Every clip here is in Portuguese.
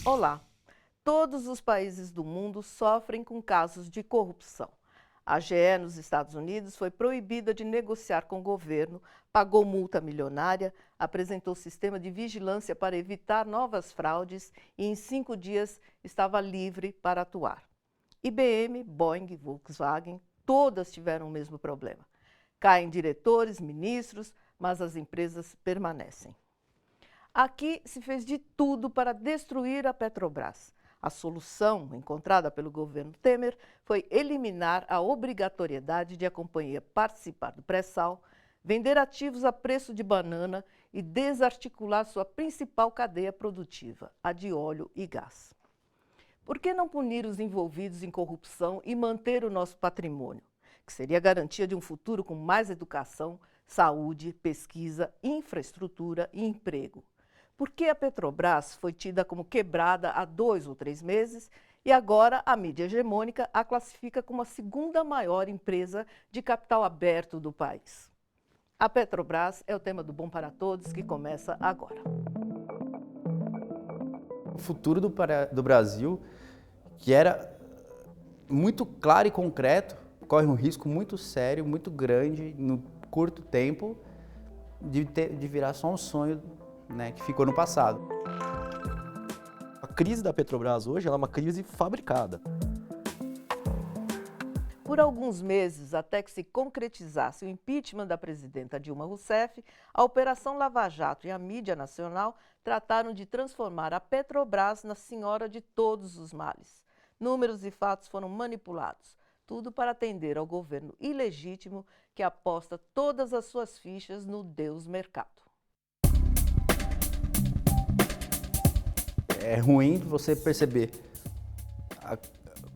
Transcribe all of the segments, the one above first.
Olá! Todos os países do mundo sofrem com casos de corrupção. A GE nos Estados Unidos foi proibida de negociar com o governo, pagou multa milionária, apresentou sistema de vigilância para evitar novas fraudes e em 5 dias estava livre para atuar. IBM, Boeing, Volkswagen, todas tiveram o mesmo problema. Caem diretores, ministros, mas as empresas permanecem. Aqui se fez de tudo para destruir a Petrobras. A solução encontrada pelo governo Temer foi eliminar a obrigatoriedade de a companhia participar do pré-sal, vender ativos a preço de banana e desarticular sua principal cadeia produtiva, a de óleo e gás. Por que não punir os envolvidos em corrupção e manter o nosso patrimônio, que seria garantia de um futuro com mais educação, saúde, pesquisa, infraestrutura e emprego? Por que a Petrobras foi tida como quebrada há 2 ou 3 meses e agora a mídia hegemônica a classifica como a segunda maior empresa de capital aberto do país? A Petrobras é o tema do Bom para Todos, que começa agora. O futuro do Brasil, que era muito claro e concreto, corre um risco muito sério, muito grande, no curto tempo, de virar só um sonho, né, que ficou no passado. A crise da Petrobras hoje é uma crise fabricada. Por alguns meses, até que se concretizasse o impeachment da presidenta Dilma Rousseff, a Operação Lava Jato e a mídia nacional trataram de transformar a Petrobras na senhora de todos os males. Números e fatos foram manipulados, tudo para atender ao governo ilegítimo que aposta todas as suas fichas no Deus mercado. É ruim você perceber a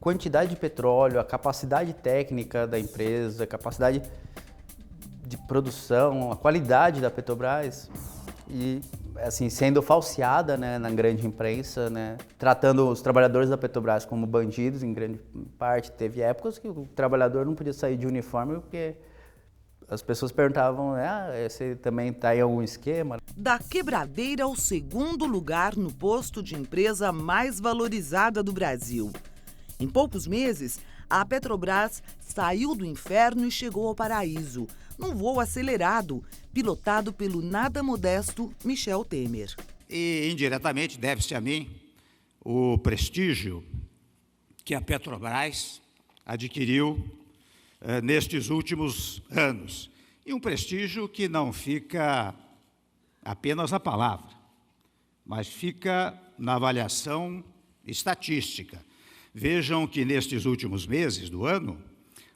quantidade de petróleo, a capacidade técnica da empresa, a capacidade de produção, a qualidade da Petrobras e assim sendo falseada, né, na grande imprensa, né, tratando os trabalhadores da Petrobras como bandidos em grande parte. Teve épocas que o trabalhador não podia sair de uniforme porque as pessoas perguntavam, você também está em algum esquema? Da quebradeira ao segundo lugar no posto de empresa mais valorizada do Brasil. Em poucos meses, a Petrobras saiu do inferno e chegou ao paraíso, num voo acelerado, pilotado pelo nada modesto Michel Temer. E, indiretamente, deve-se a mim o prestígio que a Petrobras adquiriu nestes últimos anos. E um prestígio que não fica apenas na palavra, mas fica na avaliação estatística. Vejam que nestes últimos meses do ano,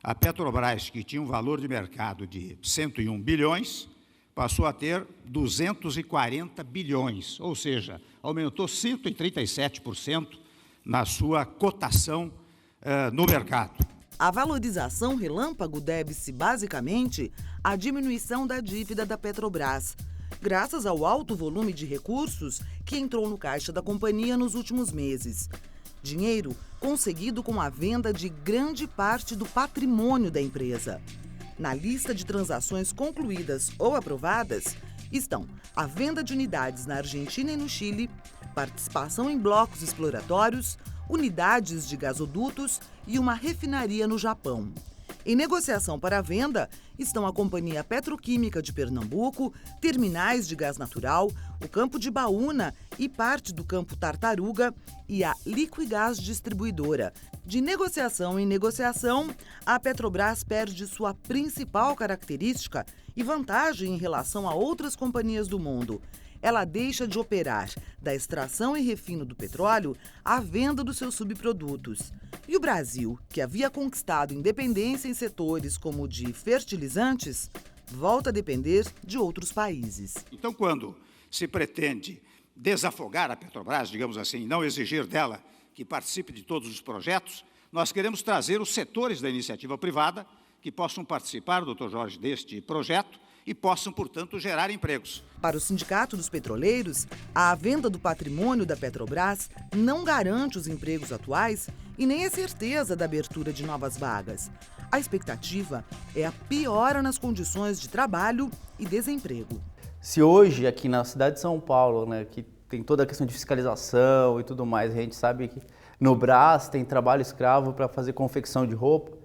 a Petrobras, que tinha um valor de mercado de 101 bilhões, passou a ter 240 bilhões, ou seja, aumentou 137% na sua cotação no mercado. A valorização relâmpago deve-se, basicamente, à diminuição da dívida da Petrobras, graças ao alto volume de recursos que entrou no caixa da companhia nos últimos meses. Dinheiro conseguido com a venda de grande parte do patrimônio da empresa. Na lista de transações concluídas ou aprovadas estão a venda de unidades na Argentina e no Chile, participação em blocos exploratórios, unidades de gasodutos e uma refinaria no Japão. Em negociação para a venda estão a Companhia Petroquímica de Pernambuco, terminais de gás natural, o Campo de Baúna e parte do Campo Tartaruga e a Liquigás Distribuidora. De negociação em negociação, a Petrobras perde sua principal característica e vantagem em relação a outras companhias do mundo. Ela deixa de operar da extração e refino do petróleo à venda dos seus subprodutos. E o Brasil, que havia conquistado independência em setores como o de fertilizantes, volta a depender de outros países. Então, quando se pretende desafogar a Petrobras, digamos assim, não exigir dela que participe de todos os projetos, nós queremos trazer os setores da iniciativa privada que possam participar, doutor Jorge, deste projeto, e possam, portanto, gerar empregos. Para o Sindicato dos Petroleiros, a venda do patrimônio da Petrobras não garante os empregos atuais e nem a certeza da abertura de novas vagas. A expectativa é a piora nas condições de trabalho e desemprego. Se hoje, aqui na cidade de São Paulo, né, que tem toda a questão de fiscalização e tudo mais. A gente sabe que no Brás tem trabalho escravo para fazer confecção de roupa.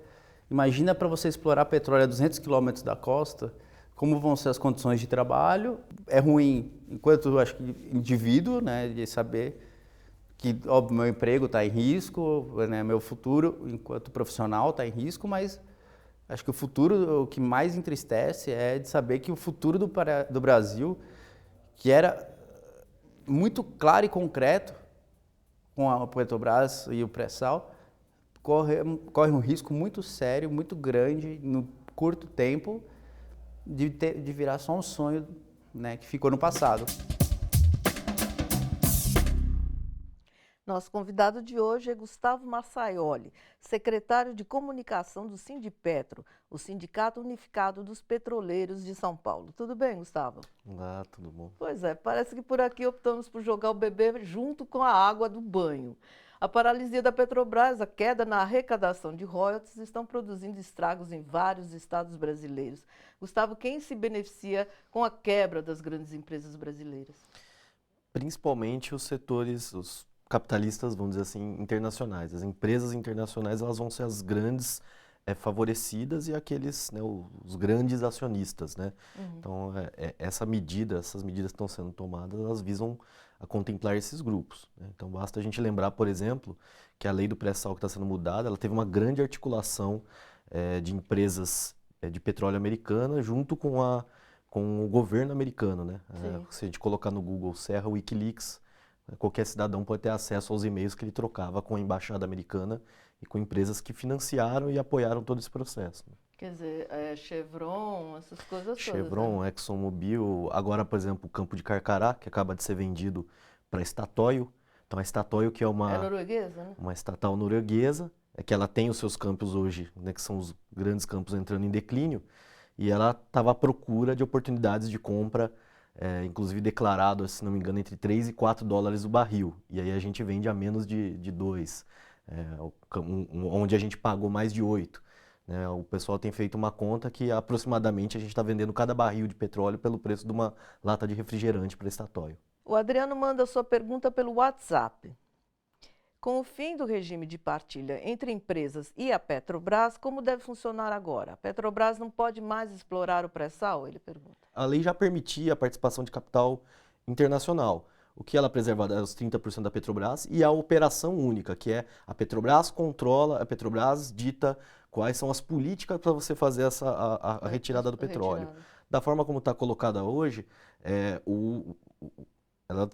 Imagina para você explorar petróleo a 200 quilômetros da costa, como vão ser as condições de trabalho. É ruim, enquanto eu acho que indivíduo, né, de saber que, óbvio, meu emprego está em risco, né, meu futuro enquanto profissional está em risco, mas acho que o futuro, o que mais entristece é de saber que o futuro do Brasil, que era muito claro e concreto com a Petrobras e o pré-sal, corre um risco muito sério, muito grande, no curto tempo, de virar só um sonho, né, que ficou no passado. Nosso convidado de hoje é Gustavo Massaioli, secretário de Comunicação do Sindipetro, o Sindicato Unificado dos Petroleiros de São Paulo. Tudo bem, Gustavo? Ah, tudo bom. Pois é, parece que por aqui optamos por jogar o bebê junto com a água do banho. A paralisia da Petrobras, a queda na arrecadação de royalties estão produzindo estragos em vários estados brasileiros. Gustavo, quem se beneficia com a quebra das grandes empresas brasileiras? Principalmente os setores, os capitalistas, vamos dizer assim, internacionais. As empresas internacionais, elas vão ser as grandes favorecidas e aqueles, né, os grandes acionistas, né? Então, essas medidas que estão sendo tomadas, elas visam a contemplar esses grupos, né? Então, basta a gente lembrar, por exemplo, que a lei do pré-sal que está sendo mudada, ela teve uma grande articulação de empresas de petróleo americana junto com o governo americano, né? Se a gente colocar no Google Serra Wikileaks, qualquer cidadão pode ter acesso aos e-mails que ele trocava com a embaixada americana e com empresas que financiaram e apoiaram todo esse processo. Quer dizer, Chevron, essas coisas todas. Chevron, né? ExxonMobil, agora, por exemplo, o campo de Carcará, que acaba de ser vendido para a Statoil. Então, a Statoil, que é É norueguesa, né? uma estatal norueguesa, que ela tem os seus campos hoje, né, que são os grandes campos entrando em declínio, e ela estava à procura de oportunidades de compra, inclusive declarado, se não me engano, entre 3 e 4 dólares o barril. E aí a gente vende a menos de 2, onde a gente pagou mais de 8. Né? O pessoal tem feito uma conta que aproximadamente a gente está vendendo cada barril de petróleo pelo preço de uma lata de refrigerante para a Statoil. O Adriano manda sua pergunta pelo WhatsApp. Com o fim do regime de partilha entre empresas e a Petrobras, como deve funcionar agora? A Petrobras não pode mais explorar o pré-sal? Ele pergunta. A lei já permitia a participação de capital internacional. O que ela preserva é os 30% da Petrobras e a operação única, que é a Petrobras controla, a Petrobras dita quais são as políticas para você fazer a retirada do petróleo. Da forma como está colocada hoje,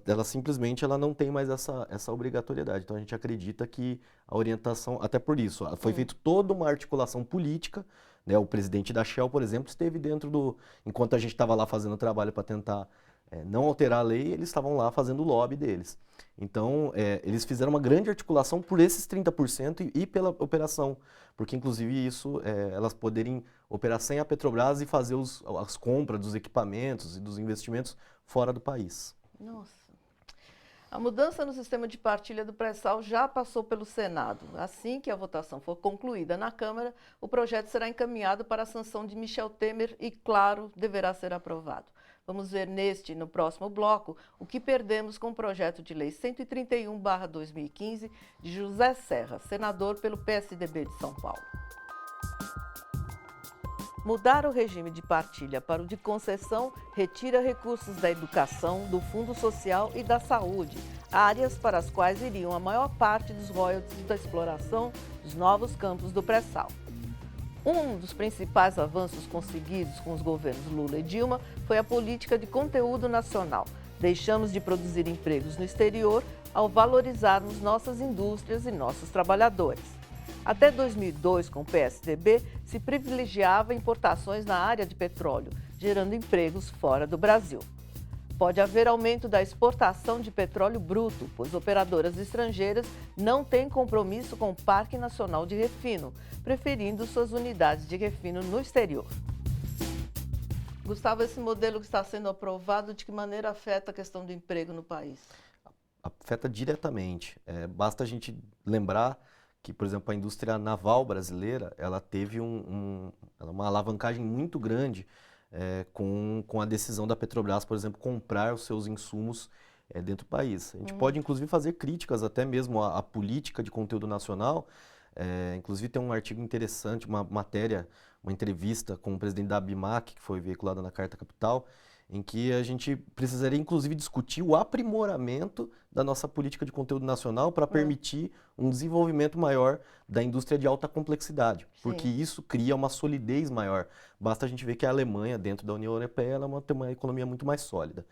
ela simplesmente não tem mais essa obrigatoriedade. Então a gente acredita que a orientação, até por isso, foi feita toda uma articulação política, né? O presidente da Shell, por exemplo, esteve enquanto a gente estava lá fazendo o trabalho para tentar não alterar a lei, eles estavam lá fazendo o lobby deles. Então, eles fizeram uma grande articulação por esses 30% e pela operação, porque inclusive isso, elas poderem operar sem a Petrobras e fazer as compras dos equipamentos e dos investimentos fora do país. Nossa. A mudança no sistema de partilha do pré-sal já passou pelo Senado. Assim que a votação for concluída na Câmara, o projeto será encaminhado para a sanção de Michel Temer e, claro, deverá ser aprovado. Vamos ver neste e no próximo bloco o que perdemos com o projeto de lei 131/2015 de José Serra, senador pelo PSDB de São Paulo. Mudar o regime de partilha para o de concessão retira recursos da educação, do Fundo Social e da saúde, áreas para as quais iriam a maior parte dos royalties da exploração dos novos campos do pré-sal. Um dos principais avanços conseguidos com os governos Lula e Dilma foi a política de conteúdo nacional. Deixamos de produzir empregos no exterior ao valorizarmos nossas indústrias e nossos trabalhadores. Até 2002, com o PSDB, se privilegiava importações na área de petróleo, gerando empregos fora do Brasil. Pode haver aumento da exportação de petróleo bruto, pois operadoras estrangeiras não têm compromisso com o Parque Nacional de Refino, preferindo suas unidades de refino no exterior. Gustavo, esse modelo que está sendo aprovado, de que maneira afeta a questão do emprego no país? Afeta diretamente. Basta a gente lembrar que, por exemplo, a indústria naval brasileira, ela teve uma alavancagem muito grande com a decisão da Petrobras, por exemplo, comprar os seus insumos dentro do país. A gente pode, inclusive, fazer críticas até mesmo à política de conteúdo nacional. Inclusive, tem um artigo interessante, uma matéria, uma entrevista com o presidente da ABIMAC, que foi veiculada na Carta Capital, em que a gente precisaria, inclusive, discutir o aprimoramento da nossa política de conteúdo nacional para permitir um desenvolvimento maior da indústria de alta complexidade, porque isso cria uma solidez maior. Basta a gente ver que a Alemanha, dentro da União Europeia, ela tem uma economia muito mais sólida.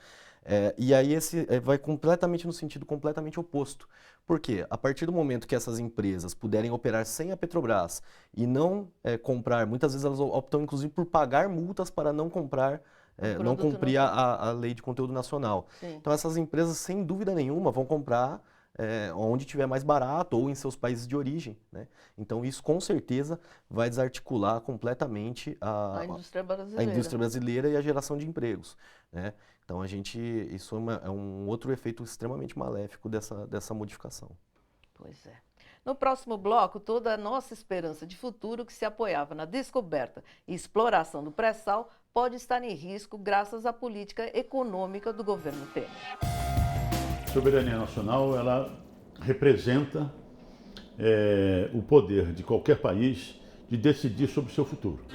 E aí esse vai completamente no sentido completamente oposto. Por quê? A partir do momento que essas empresas puderem operar sem a Petrobras e não comprar, muitas vezes elas optam, inclusive, por pagar multas para não comprar, não cumprir a lei de conteúdo nacional. Sim. Então, essas empresas, sem dúvida nenhuma, vão comprar onde tiver mais barato ou em seus países de origem, né? Então, isso com certeza vai desarticular completamente A indústria brasileira. a indústria brasileira e a geração de empregos, né? Então, isso é um outro efeito extremamente maléfico dessa modificação. Pois é. No próximo bloco, toda a nossa esperança de futuro que se apoiava na descoberta e exploração do pré-sal pode estar em risco graças à política econômica do governo Temer. A soberania nacional, ela representa o poder de qualquer país de decidir sobre o seu futuro.